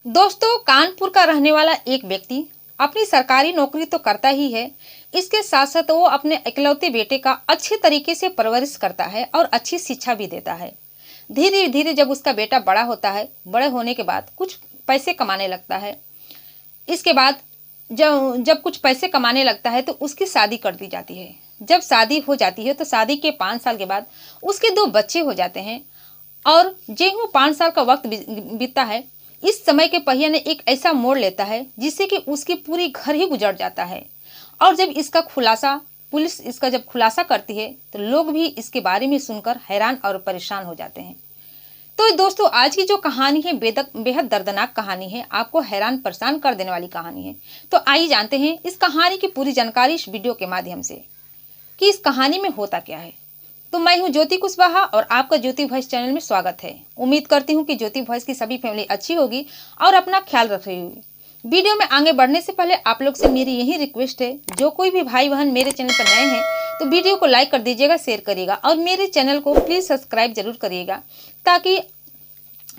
दोस्तों, कानपुर का रहने वाला एक व्यक्ति अपनी सरकारी नौकरी तो करता ही है। इसके साथ साथ वो अपने इकलौते बेटे का अच्छे तरीके से परवरिश करता है और अच्छी शिक्षा भी देता है। धीरे धीरे जब उसका बेटा बड़ा होता है, बड़े होने के बाद कुछ पैसे कमाने लगता है। इसके बाद जब जब कुछ पैसे कमाने लगता है तो उसकी शादी कर दी जाती है। जब शादी हो जाती है तो शादी के 5 साल के बाद उसके 2 बच्चे हो जाते हैं। और जेहू 5 साल का वक्त बीतता है, इस समय के पहिया ने एक ऐसा मोड़ लेता है जिससे कि उसकी पूरी घर ही गुजर जाता है। और जब इसका खुलासा पुलिस इसका जब खुलासा करती है तो लोग भी इसके बारे में सुनकर हैरान और परेशान हो जाते हैं। तो दोस्तों, आज की जो कहानी है बेहद दर्दनाक कहानी है, आपको हैरान परेशान कर देने वाली कहानी है। तो आइए जानते हैं इस कहानी की पूरी जानकारी इस वीडियो के माध्यम से कि इस कहानी में होता क्या है। तो मैं हूं ज्योति कुशवाहा और आपका ज्योति वॉइस चैनल में स्वागत है। उम्मीद करती हूं कि ज्योति वॉइस की सभी फैमिली अच्छी होगी और अपना ख्याल रख रही होगी। वीडियो में आगे बढ़ने से पहले आप लोग से मेरी यही रिक्वेस्ट है, जो कोई भी भाई बहन मेरे चैनल पर नए हैं तो वीडियो को लाइक कर दीजिएगा, शेयर करिएगा और मेरे चैनल को प्लीज सब्सक्राइब जरूर करिएगा, ताकि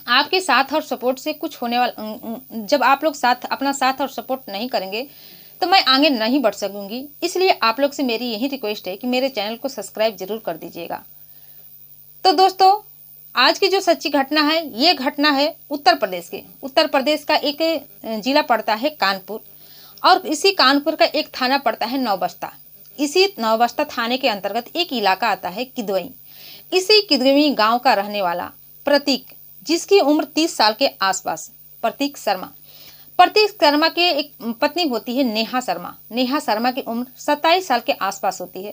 आपके साथ और सपोर्ट से कुछ होने वाला, जब आप लोग अपना साथ और सपोर्ट नहीं करेंगे तो मैं आगे नहीं बढ़ सकूंगी। इसलिए आप लोग से मेरी यही रिक्वेस्ट है कि मेरे चैनल को सब्सक्राइब जरूर कर दीजिएगा। तो दोस्तों, आज की जो सच्ची घटना है, ये घटना है उत्तर प्रदेश का एक जिला पड़ता है कानपुर, और इसी कानपुर का एक थाना पड़ता है नौबस्ता। इसी नौबस्ता थाने के अंतर्गत एक इलाका आता है किदवई। इसी किदवई गांव का रहने वाला प्रतीक, जिसकी उम्र 30 साल के आसपास, प्रतीक शर्मा के एक पत्नी होती है नेहा शर्मा की उम्र 27 साल के आसपास होती है।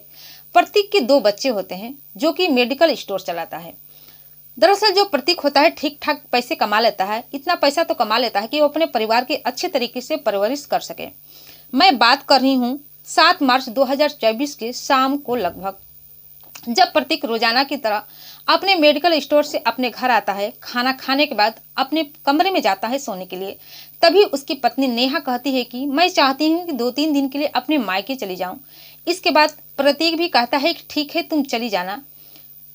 प्रतीक के 2 बच्चे होते हैं, जो कि मेडिकल स्टोर चलाता है। दरअसल जो प्रतीक होता है ठीक ठाक पैसे कमा लेता है, इतना पैसा तो कमा लेता है कि वो अपने परिवार के अच्छे तरीके से परवरिश कर सके। मैं बात कर रही हूँ 7 मार्च 2024 के शाम को लगभग, जब प्रतीक रोजाना की तरह अपने मेडिकल स्टोर से अपने घर आता है। खाना खाने के बाद अपने कमरे में जाता है सोने के लिए। तभी उसकी पत्नी नेहा कहती है कि मैं चाहती हूँ कि 2-3 दिन के लिए अपने मायके चली जाऊं। इसके बाद प्रतीक भी कहता है कि ठीक है, तुम चली जाना।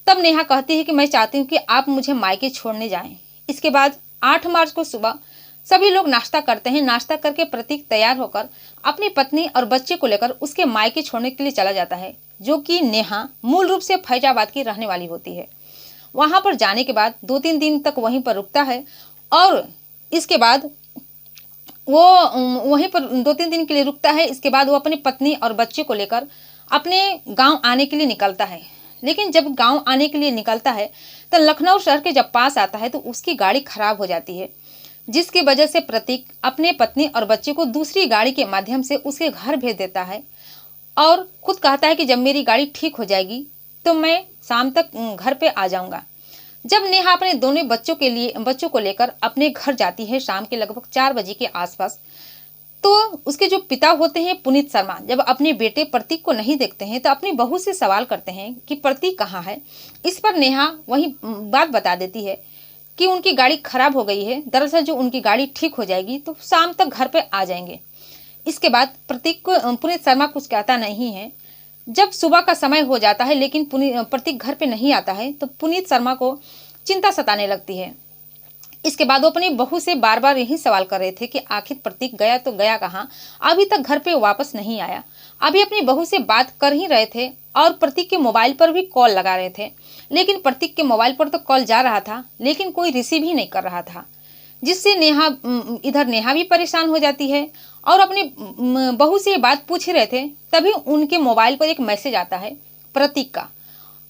तब नेहा कहती है कि मैं चाहती हूँ कि आप मुझे मायके छोड़ने जाएं। इसके बाद 8 मार्च को सुबह सभी लोग नाश्ता करते हैं। नाश्ता करके प्रतीक तैयार होकर अपनी पत्नी और बच्चे को लेकर उसके मायके छोड़ने के लिए चला जाता है, जो कि नेहा मूल रूप से फैजाबाद की रहने वाली होती है। वहां पर जाने के बाद 2-3 दिन तक वहीं पर रुकता है और इसके बाद वो वहीं पर 2-3 दिन के लिए रुकता है। इसके बाद वो अपनी पत्नी और बच्चे को लेकर अपने गांव आने के लिए निकलता है। लेकिन जब गांव आने के लिए निकलता है तो लखनऊ शहर के जब पास आता है तो उसकी गाड़ी खराब हो जाती है, जिसकी वजह से प्रतीक अपने पत्नी और बच्चे को दूसरी गाड़ी के माध्यम से उसके घर भेज देता है और खुद कहता है कि जब मेरी गाड़ी ठीक हो जाएगी तो मैं शाम तक घर पे आ जाऊंगा। जब नेहा अपने दोनों बच्चों को लेकर अपने घर जाती है शाम के लगभग 4 बजे के आसपास, तो उसके जो पिता होते हैं पुनीत शर्मा, जब अपने बेटे प्रतीक को नहीं देखते हैं तो अपनी बहू से सवाल करते हैं कि प्रतीक कहाँ है। इस पर नेहा वही बात बता देती है कि उनकी गाड़ी खराब हो गई है। दरअसल जो उनकी गाड़ी ठीक हो जाएगी तो शाम तक घर पे आ जाएंगे। इसके बाद पुनीत शर्मा कुछ कहता नहीं है। जब सुबह का समय हो जाता है लेकिन प्रतीक घर पे नहीं आता है तो पुनीत शर्मा को चिंता सताने लगती है। इसके बाद वो अपनी बहू से बार बार यही सवाल कर रहे थे कि आखिर प्रतीक गया तो गया कहाँ, अभी तक घर पे वापस नहीं आया। अभी अपनी बहू से बात कर ही रहे थे और प्रतीक के मोबाइल पर भी कॉल लगा रहे थे, लेकिन प्रतीक के मोबाइल पर तो कॉल जा रहा था लेकिन कोई रिसीव ही नहीं कर रहा था, जिससे नेहा भी परेशान हो जाती है और अपनी बहू से ये बात पूछ ही रहे थे। तभी उनके मोबाइल पर एक मैसेज आता है प्रतीक का,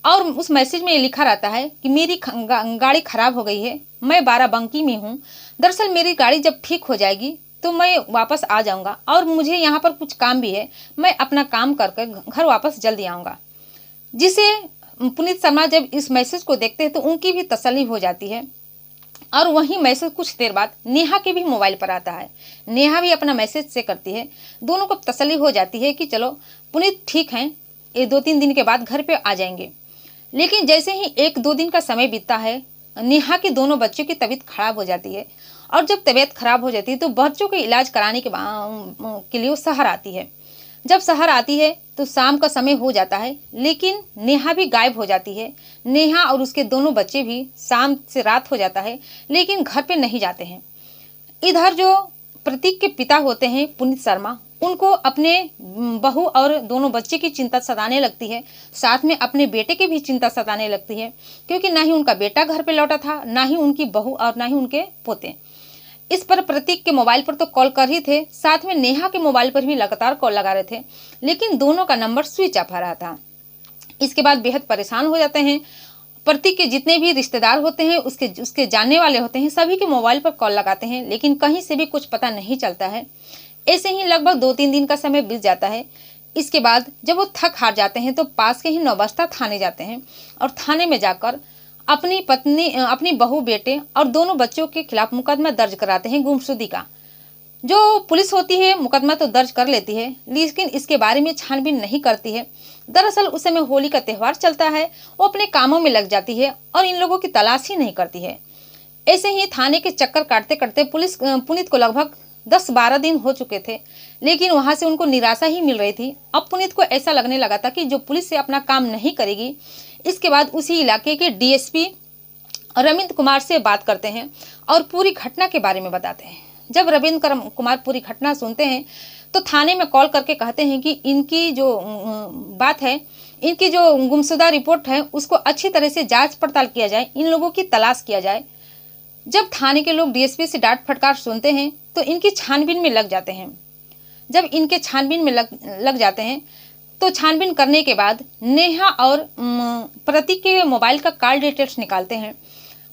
और उस मैसेज में ये लिखा रहता है कि मेरी गाड़ी खराब हो गई है, मैं बाराबंकी में हूँ। दरअसल मेरी गाड़ी जब ठीक हो जाएगी तो मैं वापस आ जाऊँगा और मुझे यहाँ पर कुछ काम भी है, मैं अपना काम करके घर वापस जल्दी आऊँगा। जिसे पुनीत शर्मा जब इस मैसेज को देखते हैं तो उनकी भी तसल्ली हो जाती है। और वही मैसेज कुछ देर बाद नेहा के भी मोबाइल पर आता है। नेहा भी अपना मैसेज से करती है। दोनों को तसल्ली हो जाती है कि चलो पुनीत ठीक हैं, ये 2-3 दिन के बाद घर पे आ जाएंगे। लेकिन जैसे ही 1-2 दिन का समय बीतता है, नेहा के दोनों बच्चों की तबीयत खराब हो जाती है। और जब तबीयत खराब हो जाती है तो बच्चों के इलाज कराने के लिए वो शहर आती है। जब शहर आती है तो शाम का समय हो जाता है, लेकिन नेहा भी गायब हो जाती है। नेहा और उसके दोनों बच्चे भी, शाम से रात हो जाता है लेकिन घर पे नहीं जाते हैं। इधर जो प्रतीक के पिता होते हैं पुनीत शर्मा, उनको अपने बहू और दोनों बच्चे की चिंता सताने लगती है, साथ में अपने बेटे की भी चिंता सताने लगती है, क्योंकि ना ही उनका बेटा घर पे लौटा था, ना ही उनकी बहू और ना ही उनके पोते। इस पर प्रतीक के मोबाइल पर तो कॉल कर ही थे, साथ में नेहा के मोबाइल पर भी लगातार कॉल लगा रहे थे, लेकिन दोनों का नंबर स्विच ऑफ आ रहा था। इसके बाद बेहद परेशान हो जाते हैं। प्रतीक के जितने भी रिश्तेदार होते हैं, उसके जानने वाले होते हैं, सभी के मोबाइल पर कॉल लगाते हैं, लेकिन कहीं से भी कुछ पता नहीं चलता है। ऐसे ही लगभग 2-3 दिन का समय बीत जाता है। इसके बाद जब वो थक हार जाते हैं तो पास के ही नौबस्ता थाने जाते हैं और थाने में जाकर अपनी पत्नी, अपनी बहू, बेटे और दोनों बच्चों के खिलाफ मुकदमा दर्ज कराते हैं गुमशुदगी का। जो पुलिस होती है मुकदमा तो दर्ज कर लेती है, लेकिन इसके बारे में छानबीन नहीं करती है। दरअसल उस समय होली का त्यौहार चलता है, वो अपने कामों में लग जाती है और इन लोगों की तलाश ही नहीं करती है। ऐसे ही थाने के चक्कर काटते काटते पुलिस पुनीत को लगभग 10-12 दिन हो चुके थे, लेकिन वहां से उनको निराशा ही मिल रही थी। अब पुनीत को ऐसा लगने लगा था कि जो पुलिस से अपना काम नहीं करेगी। इसके बाद उसी इलाके के डीएसपी रविंद्र कुमार से बात करते हैं और पूरी घटना के बारे में बताते हैं। जब रविंद्र कुमार पूरी घटना सुनते हैं तो थाने में कॉल करके कहते हैं कि इनकी जो बात है, इनकी जो गुमशुदा रिपोर्ट है, उसको अच्छी तरह से जांच पड़ताल किया जाए, इन लोगों की तलाश किया जाए। जब थाने के लोग डीएसपी से डांट फटकार सुनते हैं तो इनकी छानबीन में लग जाते हैं। जब इनके छानबीन में लग जाते हैं तो छानबीन करने के बाद नेहा और प्रतीक के मोबाइल का कॉल डिटेल्स निकालते हैं।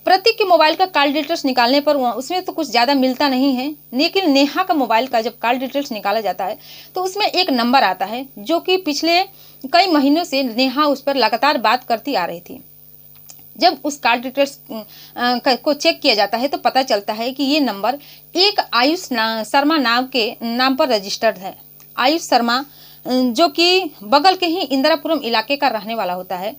प्रतीक के मोबाइल का कॉल डिटेल्स निकालने पर उसमें तो कुछ ज़्यादा मिलता नहीं है, लेकिन नेहा का मोबाइल का जब कॉल डिटेल्स निकाला जाता है तो उसमें एक नंबर आता है जो कि पिछले कई महीनों से नेहा उस पर लगातार बात करती आ रही थी। जब उस कॉल डिटेल्स को चेक किया जाता है तो पता चलता है कि ये नंबर एक आयुष शर्मा नाम पर रजिस्टर्ड है। आयुष शर्मा जो कि बगल के ही इंदिरापुरम इलाके का रहने वाला होता है।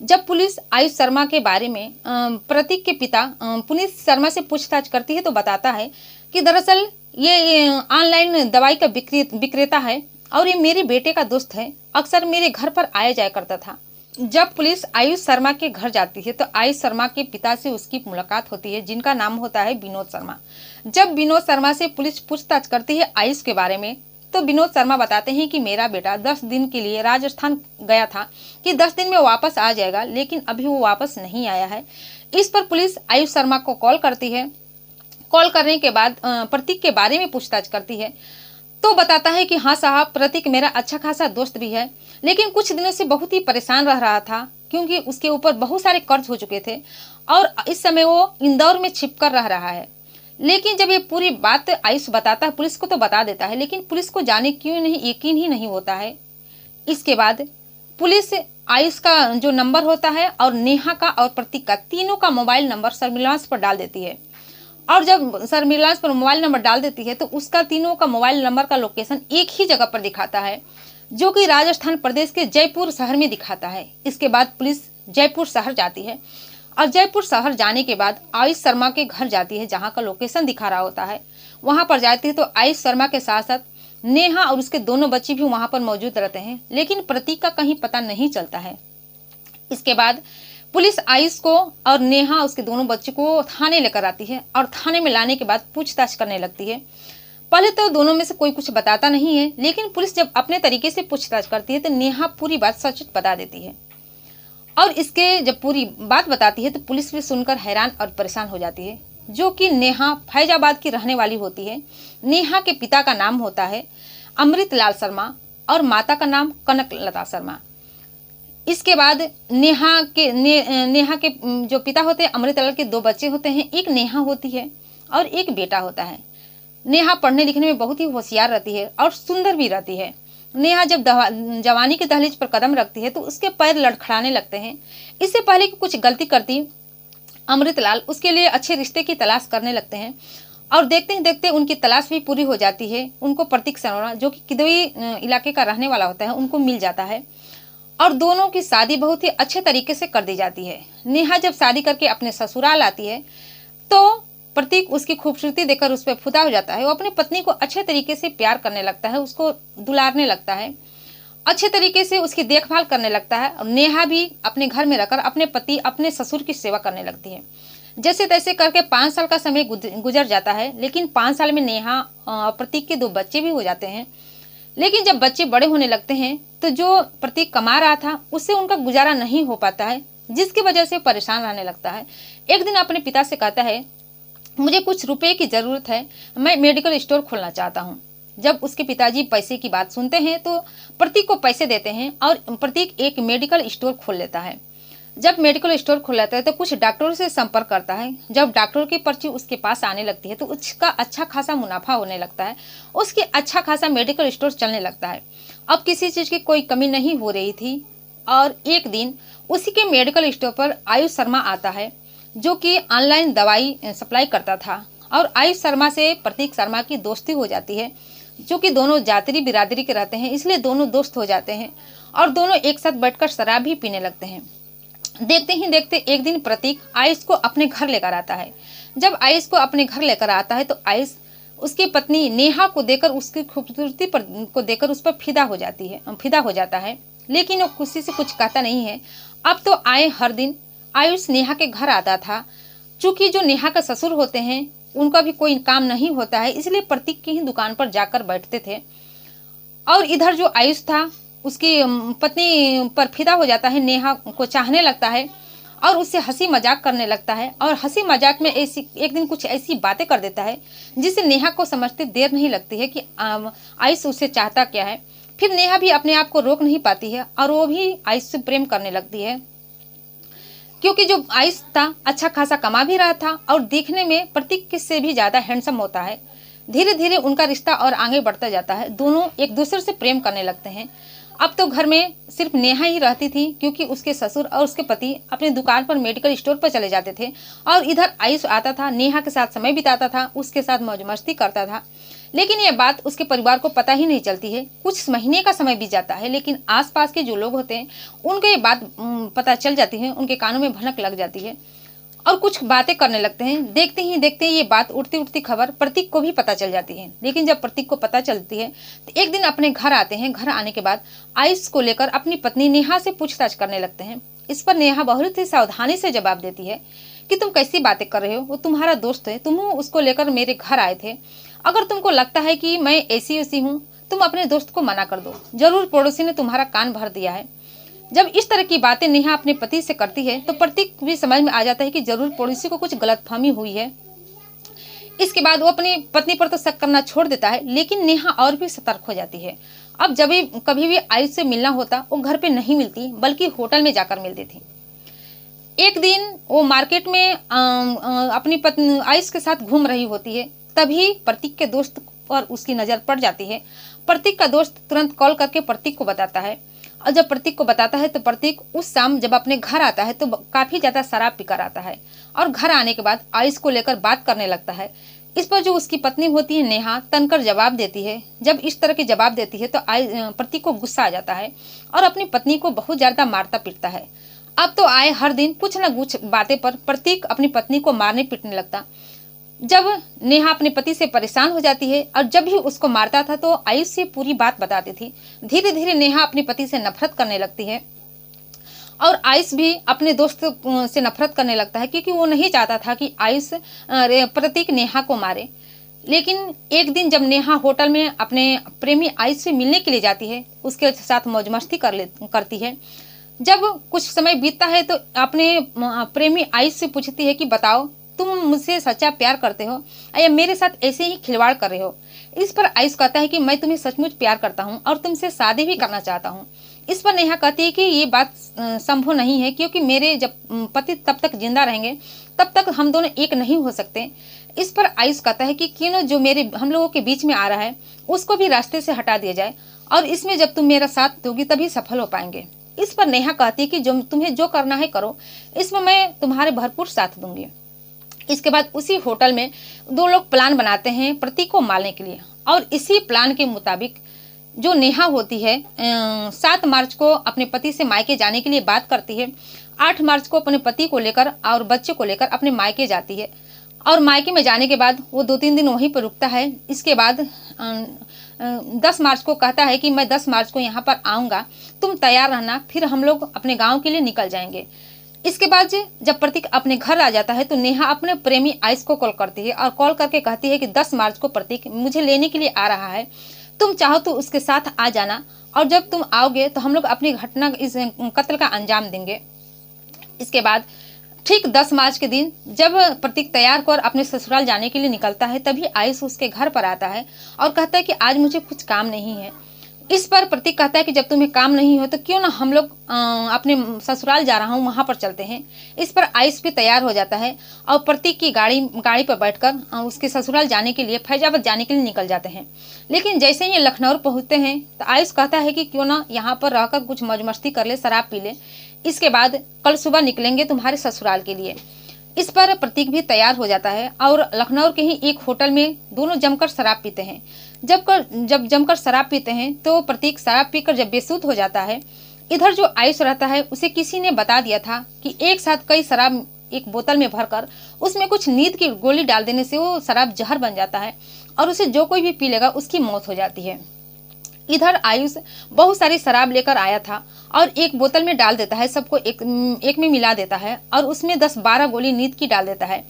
जब पुलिस आयुष शर्मा के बारे में प्रतीक के पिता पुनीत शर्मा से पूछताछ करती है तो बताता है कि दरअसल ये ऑनलाइन दवाई का विक्रेता है और ये मेरे बेटे का दोस्त है, अक्सर मेरे घर पर आया जाया करता था। जब पुलिस आयुष शर्मा के घर जाती है तो आयुष शर्मा के पिता से उसकी मुलाकात होती है, जिनका नाम होता है विनोद शर्मा। जब विनोद शर्मा से पुलिस पूछताछ करती है आयुष के बारे में तो विनोद शर्मा बताते हैं कि मेरा बेटा 10 दिन के लिए राजस्थान गया था कि 10 दिन में वापस आ जाएगा, लेकिन अभी वो वापस नहीं आया है। इस पर पुलिस आयुष शर्मा को कॉल करती है। कॉल करने के बाद प्रतीक के बारे में पूछताछ करती है तो बताता है कि हाँ साहब, प्रतीक मेरा अच्छा खासा दोस्त भी है, लेकिन कुछ दिनों से बहुत ही परेशान रह रहा था क्योंकि उसके ऊपर बहुत सारे कर्ज हो चुके थे और इस समय वो इंदौर में छिपकर रह रहा है। लेकिन जब ये पूरी बात आयुष बताता है, पुलिस को तो बता देता है, लेकिन पुलिस को जाने क्यों नहीं यकीन ही नहीं होता है। इसके बाद पुलिस आयुष का जो नंबर होता है और नेहा का और प्रतीक का, तीनों का मोबाइल नंबर सर्विलांस पर डाल देती है। और जब सर्विलांस पर मोबाइल नंबर डाल देती है तो उसका तीनों का मोबाइल नंबर का लोकेशन एक ही जगह पर दिखाता है, जो कि राजस्थान प्रदेश के जयपुर शहर में दिखाता है। इसके बाद पुलिस जयपुर शहर जाती है और जयपुर शहर जाने के बाद आयुष शर्मा के घर जाती है, जहां का लोकेशन दिखा रहा होता है। वहां पर जाती है तो आयुष शर्मा के साथ साथ नेहा और उसके दोनों बच्चे भी वहां पर मौजूद रहते हैं, लेकिन प्रतीक का कहीं पता नहीं चलता है। इसके बाद पुलिस आयुष को और नेहा उसके दोनों बच्चों को थाने लेकर आती है और थाने में लाने के बाद पूछताछ करने लगती है। पहले तो दोनों में से कोई कुछ बताता नहीं है, लेकिन पुलिस जब अपने तरीके से पूछताछ करती है तो नेहा पूरी बात सच बता देती है और इसके जब पूरी बात बताती है तो पुलिस भी सुनकर हैरान और परेशान हो जाती है, जो कि नेहा फैजाबाद की रहने वाली होती है। नेहा के पिता का नाम होता है अमृतलाल शर्मा और माता का नाम कनकलता शर्मा। इसके बाद नेहा के जो पिता होते हैं अमृतलाल के 2 बच्चे होते हैं, एक नेहा होती है और एक बेटा होता है। नेहा पढ़ने लिखने में बहुत ही होशियार रहती है और सुंदर भी रहती है। नेहा जब जवानी के दहलीज पर कदम रखती है तो उसके पैर लड़खड़ाने लगते हैं। इससे पहले कि कुछ गलती करती, अमृतलाल उसके लिए अच्छे रिश्ते की तलाश करने लगते हैं और देखते ही देखते उनकी तलाश भी पूरी हो जाती है। उनको प्रतीक शर्मा, जो कि किदवई इलाके का रहने वाला होता है, उनको मिल जाता है और दोनों की शादी बहुत ही अच्छे तरीके से कर दी जाती है। नेहा जब शादी करके अपने ससुराल आती है तो प्रतीक उसकी खूबसूरती देखकर उस पर फिदा हो जाता है। वो अपनी पत्नी को अच्छे तरीके से प्यार करने लगता है, उसको दुलारने लगता है, अच्छे तरीके से उसकी देखभाल करने लगता है और नेहा भी अपने घर में रहकर अपने पति, अपने ससुर की सेवा करने लगती है। जैसे तैसे करके 5 साल का समय गुजर जाता है, लेकिन 5 साल में नेहा प्रतीक के 2 बच्चे भी हो जाते हैं। लेकिन जब बच्चे बड़े होने लगते हैं तो जो प्रतीक कमा रहा था उससे उनका गुजारा नहीं हो पाता है, जिसकी वजह से परेशान रहने लगता है। एक दिन अपने पिता से कहता है, मुझे कुछ रुपए की ज़रूरत है, मैं मेडिकल स्टोर खोलना चाहता हूँ। जब उसके पिताजी पैसे की बात सुनते हैं तो प्रतीक को पैसे देते हैं और प्रतीक एक मेडिकल स्टोर खोल लेता है। जब मेडिकल स्टोर खोल लेता है तो कुछ डॉक्टरों से संपर्क करता है। जब डॉक्टरों की पर्ची उसके पास आने लगती है तो उसका अच्छा खासा मुनाफा होने लगता है, उसकी अच्छा खासा मेडिकल स्टोर चलने लगता है। अब किसी चीज़ की कोई कमी नहीं हो रही थी और एक दिन उसी के मेडिकल स्टोर पर आयुष शर्मा आता है, जो कि ऑनलाइन दवाई सप्लाई करता था। और आयुष शर्मा से प्रतीक शर्मा की दोस्ती हो जाती है, जो कि दोनों जाति बिरादरी के रहते हैं, इसलिए दोनों दोस्त हो जाते हैं और दोनों एक साथ बैठकर शराब भी पीने लगते हैं। देखते ही देखते एक दिन प्रतीक आयुष को अपने घर लेकर आता है। जब आयुष को अपने घर लेकर आता है तो आयुष उसकी पत्नी नेहा को देखकर, उसकी खूबसूरती पर को देखकर उस पर फिदा हो जाता है। लेकिन वो खुशी से कुछ कहता नहीं है। अब तो आए हर दिन आयुष नेहा के घर आता था। चूंकि जो नेहा का ससुर होते हैं उनका भी कोई काम नहीं होता है, इसलिए प्रतीक की ही दुकान पर जाकर बैठते थे। और इधर जो आयुष था उसकी पत्नी पर फिदा हो जाता है, नेहा को चाहने लगता है और उससे हंसी मजाक करने लगता है। और हंसी मजाक में ऐसी एक दिन कुछ ऐसी बातें कर देता है जिससे नेहा को समझते देर नहीं लगती है कि आयुष उससे चाहता क्या है। फिर नेहा भी अपने आप को रोक नहीं पाती है और वो भी आयुष से प्रेम करने लगती है, क्योंकि जो आयुष था अच्छा खासा कमा भी रहा था और देखने में प्रतीक से भी ज़्यादा हैंडसम होता है। धीरे धीरे उनका रिश्ता और आगे बढ़ता जाता है, दोनों एक दूसरे से प्रेम करने लगते हैं। अब तो घर में सिर्फ नेहा ही रहती थी, क्योंकि उसके ससुर और उसके पति अपनी दुकान पर मेडिकल स्टोर पर चले जाते थे और इधर आयुष आता था, नेहा के साथ समय बिताता था, उसके साथ मौज मस्ती करता था। लेकिन ये बात उसके परिवार को पता ही नहीं चलती है। कुछ महीने का समय बीत जाता है, लेकिन आसपास के जो लोग होते हैं उनको ये बात पता चल जाती है, उनके कानों में भनक लग जाती है और कुछ बातें करने लगते हैं। देखते ही देखते ये बात उड़ती उड़ती खबर प्रतीक को भी पता चल जाती है। लेकिन जब प्रतीक को पता चलती है तो एक दिन अपने घर आते हैं। घर आने के बाद आयुष को लेकर अपनी पत्नी नेहा से पूछताछ करने लगते हैं। इस पर नेहा बहुत ही सावधानी से जवाब देती है कि तुम कैसी बातें कर रहे हो, वो तुम्हारा दोस्त है, तुम उसको लेकर मेरे घर आए थे। अगर तुमको लगता है कि मैं ऐसी वैसी हूँ, तुम अपने दोस्त को मना कर दो, जरूर पड़ोसी ने तुम्हारा कान भर दिया है। जब इस तरह की बातें नेहा अपने पति से करती है तो प्रतीक भी समझ में आ जाता है कि जरूर पड़ोसी को कुछ गलतफहमी हुई है। इसके बाद वो अपनी पत्नी पर तो शक करना छोड़ देता है, लेकिन नेहा और भी सतर्क हो जाती है। अब जब भी कभी भी आयुष से मिलना होता वो घर पे नहीं मिलती, बल्कि होटल में जाकर मिलती थी। एक दिन वो मार्केट में अपनी पत्नी आयुष के साथ घूम रही होती है, तभी प्रतीक के दोस्त पर उसकी नज़र पड़ जाती है। प्रतीक का दोस्त तुरंत कॉल करके प्रतीक को बताता है और जब प्रतीक को बताता है तो प्रतीक उस शाम जब अपने घर आता है तो काफ़ी ज़्यादा शराब पीकर आता है और घर आने के बाद आयुष को लेकर बात करने लगता है। इस पर जो उसकी पत्नी होती है नेहा तनकर जवाब देती है। जब इस तरह की जवाब देती है तो प्रतीक को गुस्सा आ जाता है और अपनी पत्नी को बहुत ज़्यादा मारता पीटता है। अब तो आए हर दिन कुछ न कुछ बातें पर प्रतीक अपनी पत्नी को मारने पीटने लगता। जब नेहा अपने पति से परेशान हो जाती है और जब भी उसको मारता था तो आयुष से पूरी बात बताती थी। धीरे धीरे नेहा अपने पति से नफरत करने लगती है और आयुष भी अपने दोस्त से नफरत करने लगता है, क्योंकि वो नहीं चाहता था कि आयुष प्रतीक नेहा को मारे। लेकिन एक दिन जब नेहा होटल में अपने प्रेमी आयुष से मिलने के लिए जाती है, उसके साथ मौज मस्ती करती है। जब कुछ समय बीतता है तो अपने प्रेमी आयुष से पूछती है कि बताओ, तुम मुझसे सच्चा प्यार करते हो या मेरे साथ ऐसे ही खिलवाड़ कर रहे हो। इस पर आयुष कहता है कि मैं तुम्हें सचमुच प्यार करता हूँ और तुमसे शादी भी करना चाहता हूँ। इस पर नेहा कहती है कि ये बात संभव नहीं है, क्योंकि मेरे जब पति तब तक जिंदा रहेंगे तब तक हम दोनों एक नहीं हो सकते। इस पर आयुष कहता है कि क्यों न जो हम लोगों के बीच में आ रहा है उसको भी रास्ते से हटा दिया जाए और इसमें जब तुम मेरा साथ दोगी तभी सफल हो पाएंगे। इस पर नेहा कहती है कि जो तुम्हें जो करना है करो, इसमें मैं तुम्हारे भरपूर साथ दूंगी। इसके बाद उसी होटल में दो लोग प्लान बनाते हैं प्रतीक को मारने के लिए और इसी प्लान के मुताबिक जो नेहा होती है 7 मार्च को अपने पति से मायके जाने के लिए बात करती है। 8 मार्च को अपने पति को लेकर और बच्चे को लेकर अपने मायके जाती है और मायके में जाने के बाद वो 2-3 दिन वहीं पर रुकता है। इसके बाद 10 मार्च को कहता है कि मैं 10 मार्च को यहाँ पर आऊँगा, तुम तैयार रहना, फिर हम लोग अपने गाँव के लिए निकल जाएंगे। इसके बाद जब प्रतीक अपने घर आ जाता है तो नेहा अपने प्रेमी आयुष को कॉल करती है और कॉल करके कहती है कि 10 मार्च को प्रतीक मुझे लेने के लिए आ रहा है, तुम चाहो तो उसके साथ आ जाना और जब तुम आओगे तो हम लोग अपनी घटना इस कत्ल का अंजाम देंगे। इसके बाद ठीक 10 मार्च के दिन जब प्रतीक तैयार कर अपने ससुराल जाने के लिए निकलता है तभी आयुष उसके घर पर आता है और कहता है कि आज मुझे कुछ काम नहीं है। इस पर प्रतीक कहता है कि जब तुम्हें काम नहीं हो तो क्यों ना हम लोग अपने ससुराल जा रहा हूँ वहाँ पर चलते हैं। इस पर आयुष भी तैयार हो जाता है और प्रतीक की गाड़ी पर बैठकर उसके ससुराल जाने के लिए फैजाबाद जाने के लिए निकल जाते हैं। लेकिन जैसे ही ये लखनऊ पहुँचते हैं तो आयुष कहता है कि क्यों ना यहाँ पर रहकर कुछ मौज मस्ती कर ले, शराब पी ले, इसके बाद कल सुबह निकलेंगे तुम्हारे ससुराल के लिए। इस पर प्रतीक भी तैयार हो जाता है और लखनऊ के ही एक होटल में दोनों जमकर शराब पीते हैं। जब जमकर शराब पीते हैं तो प्रतीक शराब पीकर जब बेसुध हो जाता है, इधर जो आयुष रहता है उसे किसी ने बता दिया था कि एक साथ कई शराब एक बोतल में भरकर उसमें कुछ नींद की गोली डाल देने से वो शराब जहर बन जाता है और उसे जो कोई भी पी लेगा उसकी मौत हो जाती है। इधर आयुष बहुत सारी शराब लेकर आया था और एक बोतल में डाल देता है, सबको एक में मिला देता है और उसमें 10-12 गोली नींद की डाल देता है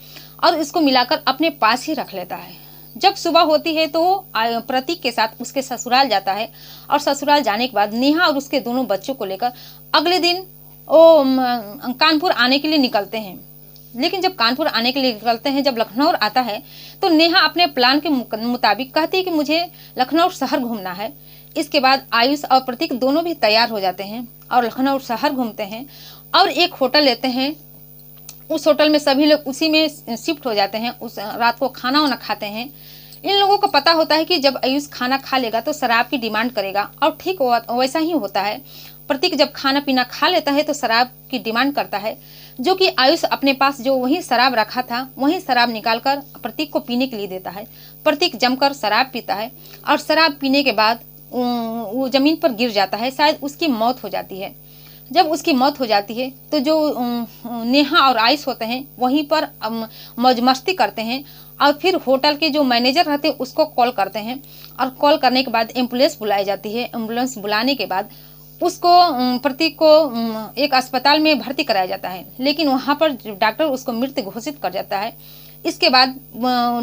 और इसको मिलाकर अपने पास ही रख लेता है। जब सुबह होती है तो प्रतीक के साथ उसके ससुराल जाता है और ससुराल जाने के बाद नेहा और उसके दोनों बच्चों को लेकर अगले दिन वो कानपुर आने के लिए निकलते हैं। लेकिन जब कानपुर आने के लिए निकलते हैं, जब लखनऊ आता है तो नेहा अपने प्लान के मुताबिक कहती है कि मुझे लखनऊ शहर घूमना है। इसके बाद आयुष और प्रतीक दोनों भी तैयार हो जाते हैं और लखनऊ शहर घूमते हैं और एक होटल लेते हैं। उस होटल में सभी लोग उसी में शिफ्ट हो जाते हैं, उस रात को खाना वाना खाते हैं। इन लोगों को पता होता है कि जब आयुष खाना खा लेगा तो शराब की डिमांड करेगा और ठीक वैसा ही होता है। प्रतीक जब खाना पीना खा लेता है तो शराब की डिमांड करता है, जो कि आयुष अपने पास जो वही शराब रखा था वही शराब निकालकर प्रतीक को पीने के लिए देता है। प्रतीक जमकर शराब पीता है और शराब पीने के बाद वो जमीन पर गिर जाता है, शायद उसकी मौत हो जाती है। जब उसकी मौत हो जाती है तो जो नेहा और आयुष होते हैं वहीं पर मौज मस्ती करते हैं और फिर होटल के जो मैनेजर रहते हैं उसको कॉल करते हैं और कॉल करने के बाद एम्बुलेंस बुलाई जाती है। एम्बुलेंस बुलाने के बाद उसको प्रतीक को एक अस्पताल में भर्ती कराया जाता है, लेकिन वहाँ पर डॉक्टर उसको मृत घोषित कर जाता है। इसके बाद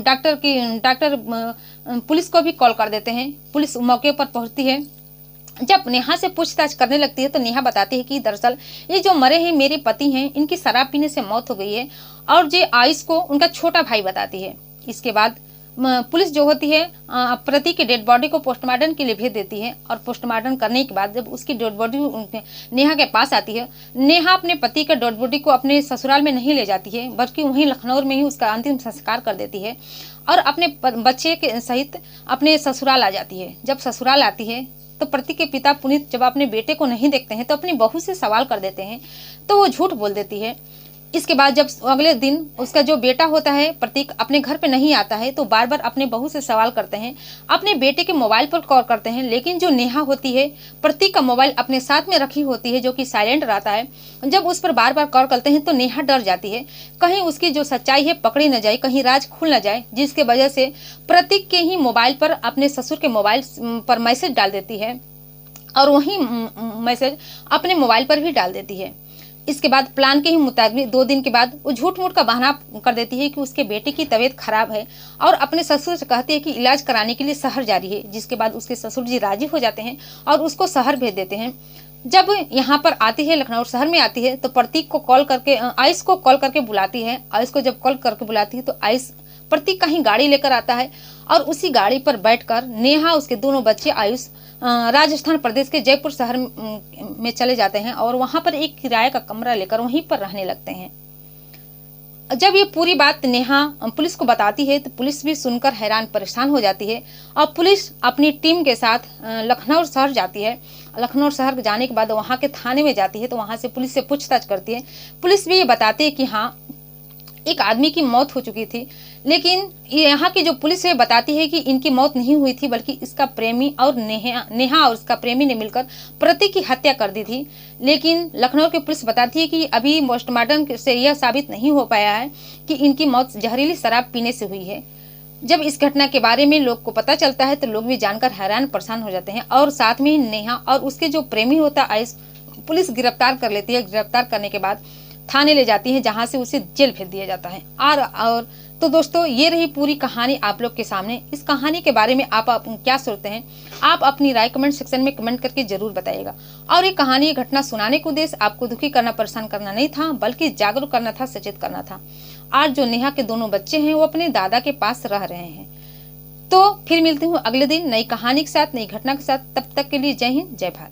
डॉक्टर पुलिस को भी कॉल कर देते हैं। पुलिस मौके पर पहुँचती है। जब नेहा से पूछताछ करने लगती है तो नेहा बताती है कि दरअसल ये जो मरे हैं मेरे पति हैं, इनकी शराब पीने से मौत हो गई है और जो आयुष को उनका छोटा भाई बताती है। इसके बाद पुलिस जो होती है प्रतीक की डेड बॉडी को पोस्टमार्टम के लिए भेज देती है और पोस्टमार्टम करने के बाद जब उसकी डेड बॉडी नेहा के पास आती है, नेहा अपने पति के डेड बॉडी को अपने ससुराल में नहीं ले जाती है बल्कि वहीं लखनऊ में ही उसका अंतिम संस्कार कर देती है और अपने बच्चे के सहित अपने ससुराल आ जाती है। जब ससुराल आती है तो प्रतीक के पिता पुनीत जब अपने बेटे को नहीं देखते हैं तो अपनी बहू से सवाल कर देते हैं, तो वो झूठ बोल देती है। इसके बाद जब अगले दिन उसका जो बेटा होता है प्रतीक अपने घर पे नहीं आता है तो बार बार अपने बहू से सवाल करते हैं, अपने बेटे के मोबाइल पर कॉल करते हैं, लेकिन जो नेहा होती है प्रतीक का मोबाइल अपने साथ में रखी होती है जो कि साइलेंट रहता है। जब उस पर बार बार कॉल करते हैं तो नेहा डर जाती है, कहीं उसकी जो सच्चाई है पकड़ी न जाए, कहीं राज खुल न जाए, जिसके वजह से प्रतीक के ही मोबाइल पर अपने ससुर के मोबाइल पर मैसेज डाल देती है और वही मैसेज अपने मोबाइल पर भी डाल देती है। इसके बाद प्लान के ही मुताबिक 2 दिन के बाद वो झूठ मूठ का बहाना कर देती है कि उसके बेटे की तबीयत खराब है और अपने ससुर से कहती है कि इलाज कराने के लिए शहर जा रही है, जिसके बाद उसके ससुर जी राजी हो जाते हैं और उसको शहर भेज देते हैं। जब यहाँ पर आती है, लखनऊ शहर में आती है तो प्रतीक को कॉल करके आयुष को कॉल करके बुलाती है। आयुष को जब कॉल करके बुलाती है तो आयुष प्रतीक कहीं गाड़ी लेकर आता है और उसी गाड़ी पर बैठकर नेहा उसके दोनों बच्चे आयुष राजस्थान प्रदेश के जयपुर शहर में चले जाते हैं और वहां पर एक किराए का कमरा लेकर वहीं पर रहने लगते हैं। जब ये पूरी बात नेहा पुलिस को बताती है तो पुलिस भी सुनकर हैरान परेशान हो जाती है और पुलिस अपनी टीम के साथ लखनऊ शहर जाती है। लखनऊ शहर जाने के बाद वहाँ के थाने में जाती है तो वहाँ से पुलिस से पूछताछ करती है। पुलिस भी ये बताती है कि हाँ एक आदमी की मौत हो चुकी थी, लेकिन यहाँ की जो पुलिस है बताती है कि इनकी मौत नहीं हुई थी बल्कि इसका प्रेमी और नेहा और इसका प्रेमी ने मिलकर प्रतीक की हत्या कर दी थी। लेकिन लखनऊ की पुलिस बताती है कि अभी पोस्टमार्टम से यह साबित नहीं हो पाया है कि इनकी मौत जहरीली शराब पीने से हुई है। जब इस घटना के बारे में लोग को पता चलता है तो लोग भी जानकर हैरान परेशान हो जाते हैं और साथ में नेहा और उसके जो प्रेमी होता है आयुष पुलिस गिरफ्तार कर लेती है। गिरफ्तार करने के बाद थाने ले जाती हैं, जहां से उसे जेल भेज दिया जाता है। और तो दोस्तों, ये रही पूरी कहानी आप लोग के सामने। इस कहानी के बारे में आप क्या सोचते हैं? आप अपनी राय कमेंट सेक्शन में कमेंट करके जरूर बताइएगा। और ये कहानी, ये घटना सुनाने का उद्देश्य आपको दुखी करना, परेशान करना नहीं था, बल्कि जागरूक करना था, सचेत करना था। आज जो नेहा के दोनों बच्चे हैं वो अपने दादा के पास रह रहे हैं। तो फिर मिलती हूँ अगले दिन नई कहानी के साथ, नई घटना के साथ। तब तक के लिए जय हिंद, जय भारत।